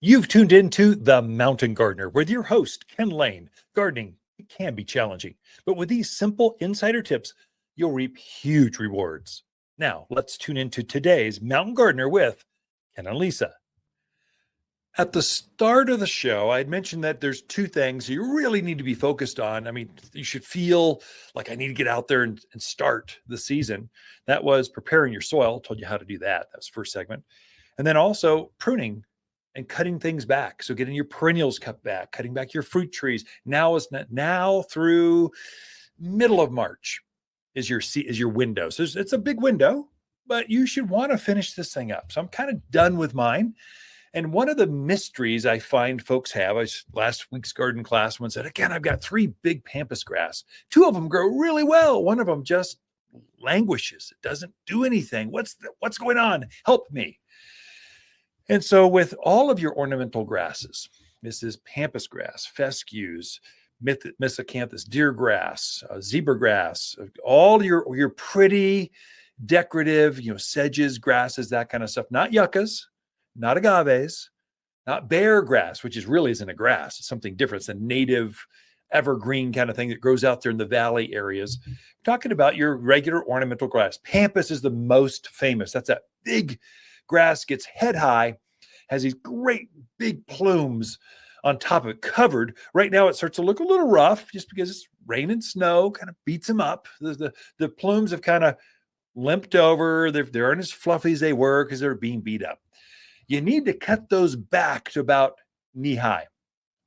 You've tuned into The Mountain Gardener with your host, Ken Lain. Gardening, it can be challenging, but with these simple insider tips, you'll reap huge rewards. Now, let's tune into today's Mountain Gardener with Ken and Lisa. At the start of the show, I had mentioned that there's two things you really need to be focused on. I mean, you should feel like I need to get out there and start the season. That was preparing your soil. Told you how to do that. That was the first segment. And then also pruning and cutting things back. So getting your perennials cut back, cutting back your fruit trees. Now through middle of March is your window. So it's a big window, but you should want to finish this thing up. So I'm kind of done with mine. And one of the mysteries I find folks have, last week's garden class, one said, again, I've got 3 big pampas grass. 2 of them grow really well. One of them just languishes. It doesn't do anything. What's going on? Help me. And so with all of your ornamental grasses, this is pampas grass, fescues, miscanthus, deer grass, zebra grass, all your pretty decorative, sedges, grasses, that kind of stuff, not yuccas, not agaves, not bear grass, which isn't a grass. It's something different. It's a native evergreen kind of thing that grows out there in the valley areas. I'm talking about your regular ornamental grass. Pampas is the most famous. That's that big grass, gets head high, has these great big plumes on top of it, covered. Right now it starts to look a little rough just because it's rain and snow kind of beats them up. The plumes have kind of limped over. They aren't as fluffy as they were because they're being beat up. You need to cut those back to about knee high.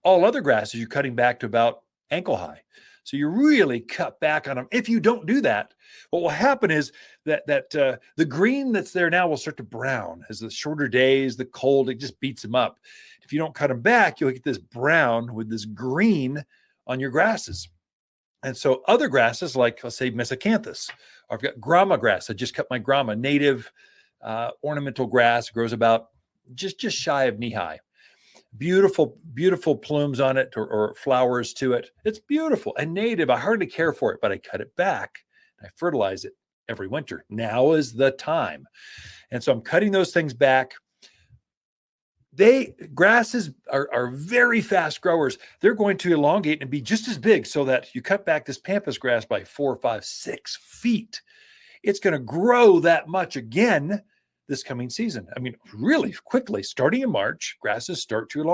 All other grasses you're cutting back to about ankle high. So you really cut back on them. If you don't do that, what will happen is that the green that's there now will start to brown as the shorter days, the cold, it just beats them up. If you don't cut them back, you'll get this brown with this green on your grasses. And so other grasses, like let's say miscanthus, I've got grama grass. I just cut my grama, native ornamental grass, grows about just shy of knee high. Beautiful, beautiful plumes on it or flowers to it. It's beautiful and native. I hardly care for it, but I cut it back. I fertilize it every winter. Now is the time. And so I'm cutting those things back. Grasses are very fast growers. They're going to elongate and be just as big so that you cut back this pampas grass by 4, 5, 6 feet. It's going to grow that much again this coming season. I mean, really quickly, starting in March, grasses start to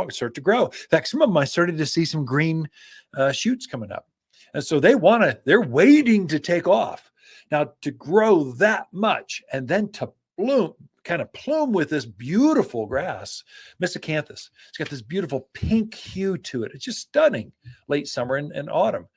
grow. In fact, some of them I started to see some green shoots coming up. And so they're waiting to take off. Now to grow that much and then to plume with this beautiful grass, miscanthus. It's got this beautiful pink hue to it. It's just stunning late summer and autumn.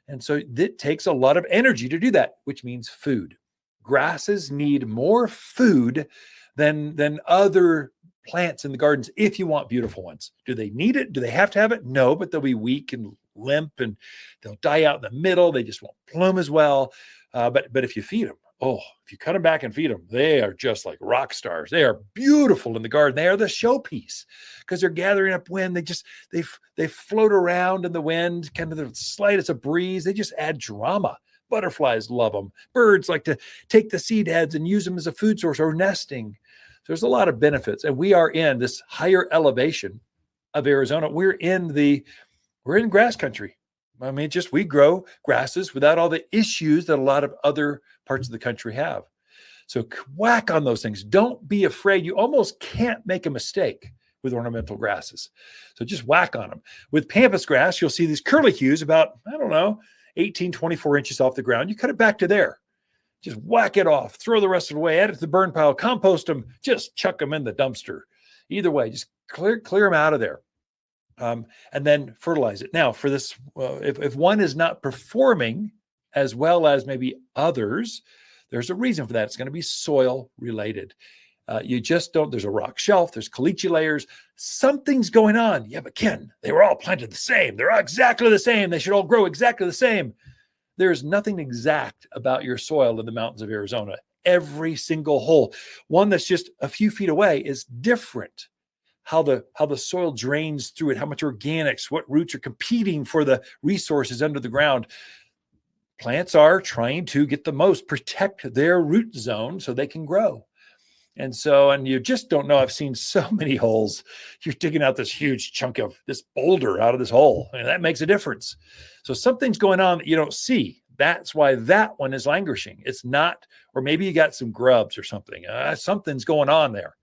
And so it takes a lot of energy to do that, which means food. Grasses need more food than other plants in the gardens if you want beautiful ones. Do they need it? Do they have to have it? No, but they'll be weak and limp and they'll die out in the middle. They just won't plume as well. But if you feed them, if you cut them back and feed them, they are just like rock stars. They are beautiful in the garden. They are the showpiece because they're gathering up wind. They float around in the wind, kind of the slightest of breeze. They just add drama. Butterflies love them. Birds like to take the seed heads and use them as a food source or nesting. So there's a lot of benefits. And we are in this higher elevation of Arizona. We're in grass country. I mean, we grow grasses without all the issues that a lot of other parts of the country have. So whack on those things. Don't be afraid. You almost can't make a mistake with ornamental grasses. So just whack on them. With pampas grass, you'll see these curlicues about, 18, 24 inches off the ground. You cut it back to there. Just whack it off. Throw the rest of it away. Add it to the burn pile. Compost them. Just chuck them in the dumpster. Either way, just clear them out of there. And then fertilize it. Now, for this, if one is not performing as well as maybe others, there's a reason for that. It's going to be soil related. You just don't, there's a rock shelf, there's caliche layers, something's going on. Yeah, but Ken, they were all planted the same. They're all exactly the same. They should all grow exactly the same. There's nothing exact about your soil in the mountains of Arizona. Every single hole, one that's just a few feet away, is different. How the soil drains through it, how much organics, what roots are competing for the resources under the ground. Plants are trying to get the most, protect their root zone so they can grow. And you just don't know. I've seen so many holes. You're digging out this huge chunk of this boulder out of this hole, and that makes a difference. So something's going on that you don't see. That's why that one is languishing. It's not, or maybe you got some grubs or something. Something's going on there.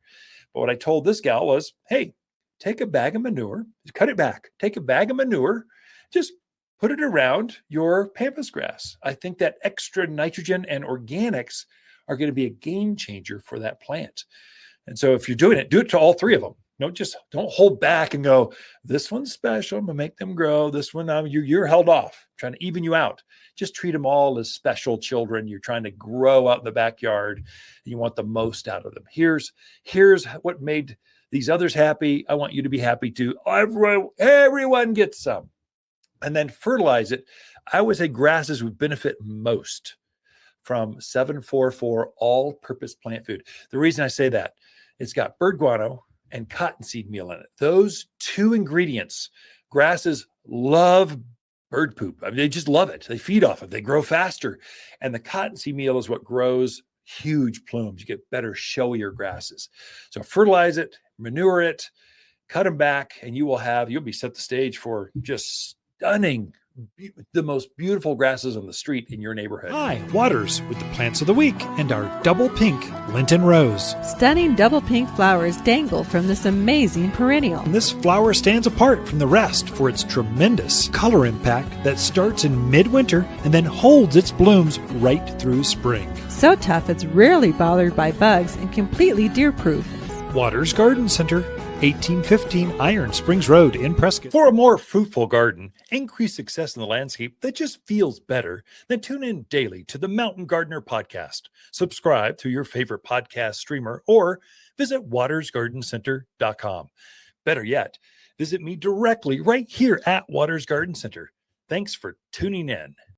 But what I told this gal was, hey, take a bag of manure, cut it back, take a bag of manure, just put it around your pampas grass. I think that extra nitrogen and organics are going to be a game changer for that plant. And so if you're doing it, do it to all three of them. Don't hold back and go, this one's special, I'm gonna make them grow. This one, you're held off, I'm trying to even you out. Just treat them all as special children. You're trying to grow out in the backyard, and you want the most out of them. Here's what made these others happy. I want you to be happy too. Everyone gets some. And then fertilize it. I would say grasses would benefit most from 744 all-purpose plant food. The reason I say that, it's got bird guano and cottonseed meal in it. Those two ingredients, grasses love bird poop. I mean, they just love it. They feed off it. They grow faster. And the cottonseed meal is what grows huge plumes. You get better, showier grasses. So fertilize it, manure it, cut them back, and you'll be set the stage for just stunning, the most beautiful grasses on the street in your neighborhood. Hi, Waters with the plants of the week and our double pink Linton Rose. Stunning double pink flowers dangle from this amazing perennial. And this flower stands apart from the rest for its tremendous color impact that starts in midwinter and then holds its blooms right through spring. So tough it's rarely bothered by bugs and completely deer-proof. Waters Garden Center, 1815 Iron Springs Road in Prescott. For a more fruitful garden, increased success in the landscape that just feels better, then tune in daily to the Mountain Gardener podcast. Subscribe through your favorite podcast streamer or visit watersgardencenter.com. Better yet, visit me directly right here at Waters Garden Center. Thanks for tuning in.